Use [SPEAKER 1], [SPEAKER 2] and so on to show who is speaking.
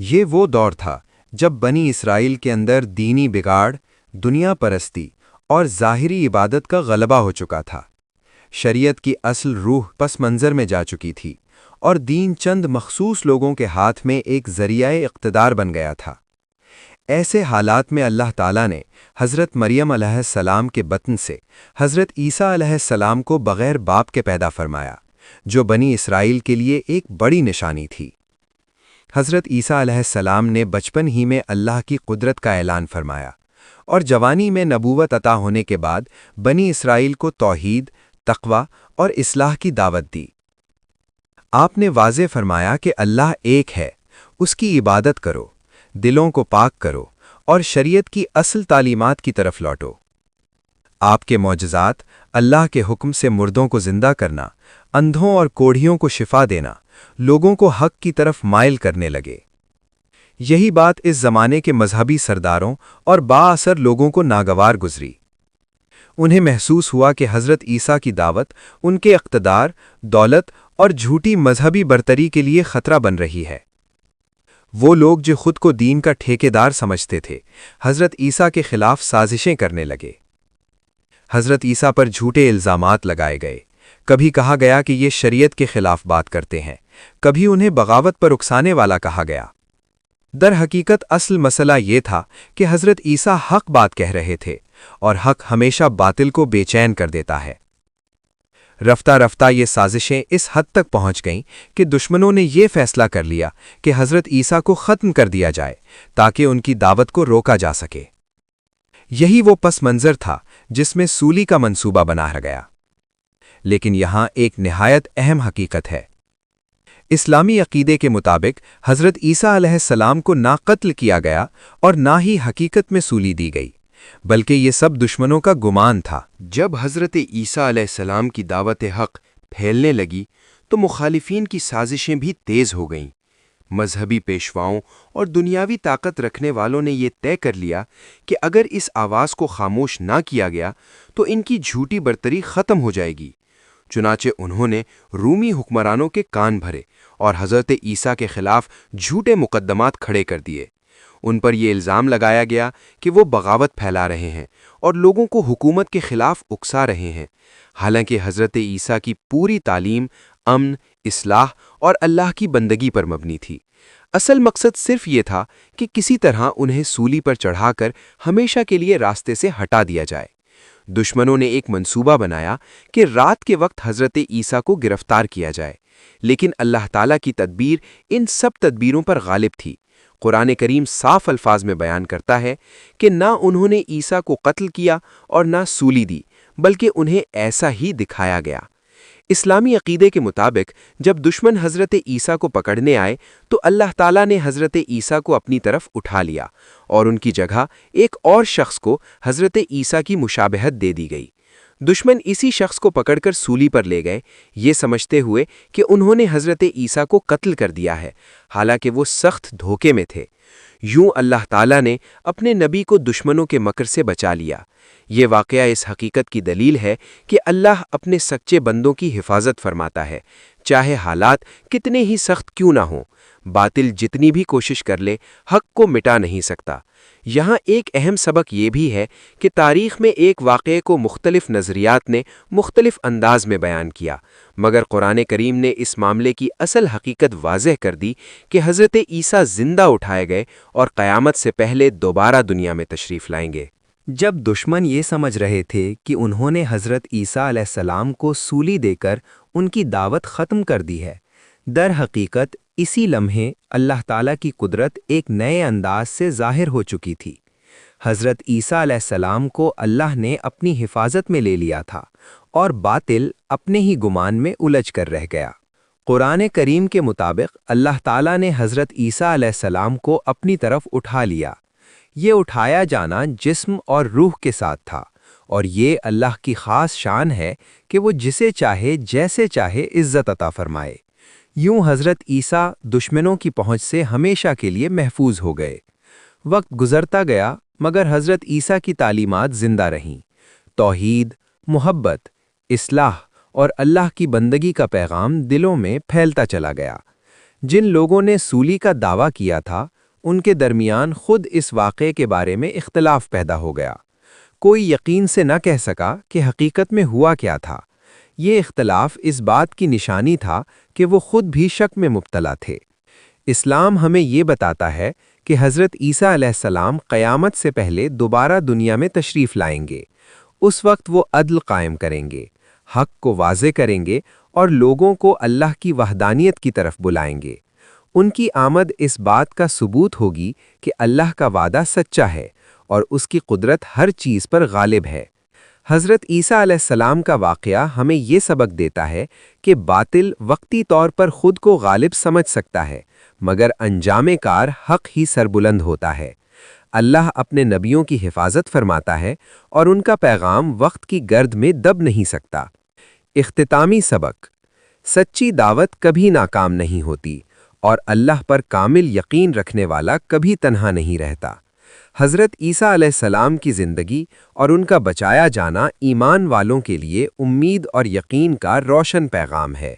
[SPEAKER 1] یہ وہ دور تھا جب بنی اسرائیل کے اندر دینی بگاڑ، دنیا پرستی اور ظاہری عبادت کا غلبہ ہو چکا تھا۔ شریعت کی اصل روح پس منظر میں جا چکی تھی اور دین چند مخصوص لوگوں کے ہاتھ میں ایک ذریعہ اقتدار بن گیا تھا۔ ایسے حالات میں اللہ تعالیٰ نے حضرت مریم علیہ السلام کے بطن سے حضرت عیسیٰ علیہ السلام کو بغیر باپ کے پیدا فرمایا، جو بنی اسرائیل کے لیے ایک بڑی نشانی تھی۔ حضرت عیسیٰ علیہ السلام نے بچپن ہی میں اللہ کی قدرت کا اعلان فرمایا اور جوانی میں نبوت عطا ہونے کے بعد بنی اسرائیل کو توحید، تقوی اور اصلاح کی دعوت دی۔ آپ نے واضح فرمایا کہ اللہ ایک ہے، اس کی عبادت کرو، دلوں کو پاک کرو اور شریعت کی اصل تعلیمات کی طرف لوٹو۔ آپ کے معجزات، اللہ کے حکم سے مردوں کو زندہ کرنا، اندھوں اور کوڑھیوں کو شفا دینا، لوگوں کو حق کی طرف مائل کرنے لگے۔ یہی بات اس زمانے کے مذہبی سرداروں اور با اثر لوگوں کو ناگوار گزری۔ انہیں محسوس ہوا کہ حضرت عیسیٰ کی دعوت ان کے اقتدار، دولت اور جھوٹی مذہبی برتری کے لیے خطرہ بن رہی ہے۔ وہ لوگ جو خود کو دین کا ٹھیکیدار سمجھتے تھے، حضرت عیسیٰ کے خلاف سازشیں کرنے لگے۔ حضرت عیسیٰ پر جھوٹے الزامات لگائے گئے۔ کبھی کہا گیا کہ یہ شریعت کے خلاف بات کرتے ہیں، کبھی انہیں بغاوت پر اکسانے والا کہا گیا۔ در حقیقت اصل مسئلہ یہ تھا کہ حضرت عیسیٰ حق بات کہہ رہے تھے، اور حق ہمیشہ باطل کو بے چین کر دیتا ہے۔ رفتہ رفتہ یہ سازشیں اس حد تک پہنچ گئیں کہ دشمنوں نے یہ فیصلہ کر لیا کہ حضرت عیسیٰ کو ختم کر دیا جائے تاکہ ان کی دعوت کو روکا جا سکے۔ یہی وہ پس منظر تھا جس میں سولی کا منصوبہ بنایا گیا۔ لیکن یہاں ایک نہایت اہم حقیقت ہے۔ اسلامی عقیدے کے مطابق حضرت عیسیٰ علیہ السلام کو نہ قتل کیا گیا اور نہ ہی حقیقت میں سولی دی گئی، بلکہ یہ سب دشمنوں کا گمان تھا۔
[SPEAKER 2] جب حضرت عیسیٰ علیہ السلام کی دعوت حق پھیلنے لگی تو مخالفین کی سازشیں بھی تیز ہو گئیں۔ مذہبی پیشواؤں اور دنیاوی طاقت رکھنے والوں نے یہ طے کر لیا کہ اگر اس آواز کو خاموش نہ کیا گیا تو ان کی جھوٹی برتری ختم ہو جائے گی۔ چنانچہ انہوں نے رومی حکمرانوں کے کان بھرے اور حضرت عیسیٰ کے خلاف جھوٹے مقدمات کھڑے کر دیے۔ ان پر یہ الزام لگایا گیا کہ وہ بغاوت پھیلا رہے ہیں اور لوگوں کو حکومت کے خلاف اکسا رہے ہیں، حالانکہ حضرت عیسیٰ کی پوری تعلیم امن، اصلاح اور اللہ کی بندگی پر مبنی تھی۔ اصل مقصد صرف یہ تھا کہ کسی طرح انہیں سولی پر چڑھا کر ہمیشہ کے لیے راستے سے ہٹا دیا جائے۔ دشمنوں نے ایک منصوبہ بنایا کہ رات کے وقت حضرت عیسیٰ کو گرفتار کیا جائے، لیکن اللہ تعالیٰ کی تدبیر ان سب تدبیروں پر غالب تھی۔ قرآن کریم صاف الفاظ میں بیان کرتا ہے کہ نہ انہوں نے عیسیٰ کو قتل کیا اور نہ سولی دی، بلکہ انہیں ایسا ہی دکھایا گیا۔ اسلامی عقیدے کے مطابق جب دشمن حضرت عیسیٰ کو پکڑنے آئے تو اللہ تعالیٰ نے حضرت عیسیٰ کو اپنی طرف اٹھا لیا اور ان کی جگہ ایک اور شخص کو حضرت عیسیٰ کی مشابہت دے دی گئی۔ دشمن اسی شخص کو پکڑ کر سولی پر لے گئے، یہ سمجھتے ہوئے کہ انہوں نے حضرت عیسیٰ کو قتل کر دیا ہے، حالانکہ وہ سخت دھوکے میں تھے۔ یوں اللہ تعالیٰ نے اپنے نبی کو دشمنوں کے مکر سے بچا لیا۔ یہ واقعہ اس حقیقت کی دلیل ہے کہ اللہ اپنے سچے بندوں کی حفاظت فرماتا ہے، چاہے حالات کتنے ہی سخت کیوں نہ ہوں۔ باطل جتنی بھی کوشش کر لے، حق کو مٹا نہیں سکتا۔ یہاں ایک اہم سبق یہ بھی ہے کہ تاریخ میں ایک واقعے کو مختلف نظریات نے مختلف انداز میں بیان کیا، مگر قرآن کریم نے اس معاملے کی اصل حقیقت واضح کر دی کہ حضرت عیسیٰ زندہ اٹھائے گئے اور قیامت سے پہلے دوبارہ دنیا میں تشریف لائیں گے۔
[SPEAKER 1] جب دشمن یہ سمجھ رہے تھے کہ انہوں نے حضرت عیسیٰ علیہ السلام کو سولی دے کر ان کی دعوت ختم کر دی ہے، در حقیقت اسی لمحے اللہ تعالیٰ کی قدرت ایک نئے انداز سے ظاہر ہو چکی تھی۔ حضرت عیسیٰ علیہ السلام کو اللہ نے اپنی حفاظت میں لے لیا تھا اور باطل اپنے ہی گمان میں الجھ کر رہ گیا۔ قرآن کریم کے مطابق اللہ تعالیٰ نے حضرت عیسیٰ علیہ السلام کو اپنی طرف اٹھا لیا۔ یہ اٹھایا جانا جسم اور روح کے ساتھ تھا، اور یہ اللہ کی خاص شان ہے کہ وہ جسے چاہے جیسے چاہے عزت عطا فرمائے۔ یوں حضرت عیسیٰ دشمنوں کی پہنچ سے ہمیشہ کے لیے محفوظ ہو گئے۔ وقت گزرتا گیا مگر حضرت عیسیٰ کی تعلیمات زندہ رہیں۔ توحید، محبت، اصلاح اور اللہ کی بندگی کا پیغام دلوں میں پھیلتا چلا گیا۔
[SPEAKER 3] جن لوگوں نے سولی کا دعویٰ کیا تھا ان کے درمیان خود اس واقعے کے بارے میں اختلاف پیدا ہو گیا۔ کوئی یقین سے نہ کہہ سکا کہ حقیقت میں ہوا کیا تھا۔ یہ اختلاف اس بات کی نشانی تھا کہ وہ خود بھی شک میں مبتلا تھے۔ اسلام ہمیں یہ بتاتا ہے کہ حضرت عیسیٰ علیہ السلام قیامت سے پہلے دوبارہ دنیا میں تشریف لائیں گے۔ اس وقت وہ عدل قائم کریں گے، حق کو واضح کریں گے اور لوگوں کو اللہ کی وحدانیت کی طرف بلائیں گے۔ ان کی آمد اس بات کا ثبوت ہوگی کہ اللہ کا وعدہ سچا ہے اور اس کی قدرت ہر چیز پر غالب ہے۔ حضرت عیسیٰ علیہ السلام کا واقعہ ہمیں یہ سبق دیتا ہے کہ باطل وقتی طور پر خود کو غالب سمجھ سکتا ہے، مگر انجام کار حق ہی سربلند ہوتا ہے۔ اللہ اپنے نبیوں کی حفاظت فرماتا ہے اور ان کا پیغام وقت کی گرد میں دب نہیں سکتا۔ اختتامی سبق: سچی دعوت کبھی ناکام نہیں ہوتی اور اللہ پر کامل یقین رکھنے والا کبھی تنہا نہیں رہتا۔ حضرت عیسیٰ علیہ السلام کی زندگی اور ان کا بچایا جانا ایمان والوں کے لیے امید اور یقین کا روشن پیغام ہے۔